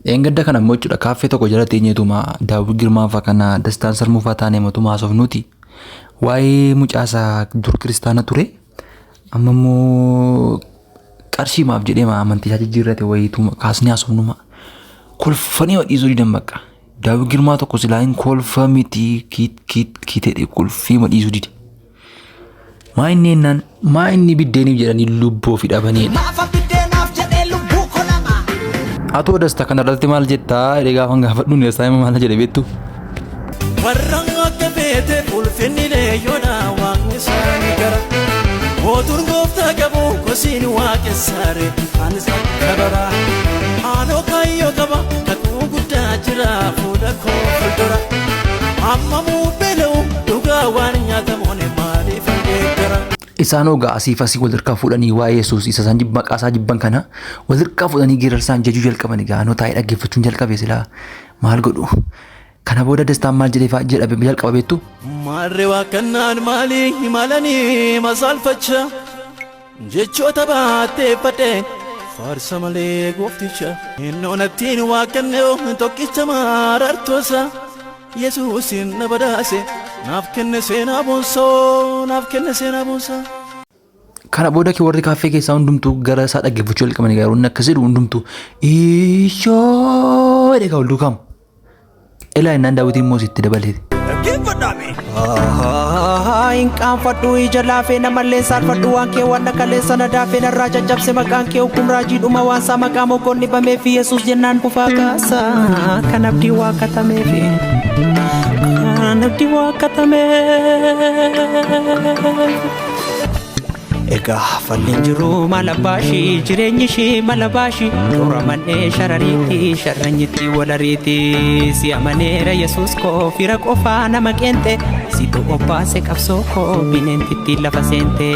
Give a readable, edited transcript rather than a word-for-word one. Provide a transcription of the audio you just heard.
Engadda kana immoo jechuudha kaaffee tokko jala teenyeetuma Daawit Girmaa fa'a kana Dastaan Sarmuu fa'a taanee mootummaa haasofnuuti. Waa'ee mucaasaa dur kiristaana ture. Amma immoo qarshii maaf jedhee amantii isaa jijjiirrate wayiituma kaasnee haasofnuma. Kolfanii dhiisuu didan bakka. Daawit Girmaa tokko silaa hin kolfa miti kiitee kolfii dhiisuu dide. Maa inni ennaan maa inni biddeeniif jedhanii lubbuu fi dhabanii. Atoo Dastaa kanarratti maal jettaa? Egaa afaan gaafadhuun Dastaa hima maal jedhe beektu? Warra akka beete ulfinni leeyyoodha waaqni isaanii gara. Mootuun gooftaa qabu kosiin waaqessaare anis akka bara. Haadhoo kaayyoo qaba kakuu guddaa jira fuula koo fuuldura. Amma muubbeela'u dhugaa waan nyaatamuun maaliif hin deeggara. Isaan ogaa asiif asii wal dirqaa fuudhanii waa'ee Yesuus isa isaan maqaasaa jibban kana wal dirqaa fuudhanii geerarsaan jajuu jalqaban egaa anoo taa'ee dhaggeeffachuun jalqabe silaa maal godhu kana booda Dastaan maal jedhee jalqaba beektu. Maarree waa kannaan maalii maalanii masaalfacha jechoota baattee fadhee faarsa malee goofticha innoonattiin waa kanneen tokkicha maarartoosa Yesuusin na badaase. Naaf kenne seenaa boonsoo naaf kenne seenaa boonsaa. Kana booda warri kaaffee keessaa hundumtuu gara isaa dhaggeeffachuu jalqaban egaa yeroo akkas jedhu hundumtuu ishoo jedhee ol duukamu. Ilaa innaan Daawitiin immoo sitti dabaleeti. Dhaggeeffadhaame. Hin qaanfadhu ija laafee namallee saalfadhu waan kee waan dhaqalee sana daafee narraa caccabse maqaan kee hukum raajiidhuma waan isaa maqaa mogoonni bameefi Yesuus jennaan kufaa kaasa kan abdii waa katameefi. Nabdi wakatame Ega falleen jiru malabashi jireenyi ishee malabashi Tooramannee sharariiti sharranyitti walariiti Si amaneera Yesuus koo fira qofaa nama qeente Situ obbaase qabsoo koo bineentitti lafa seente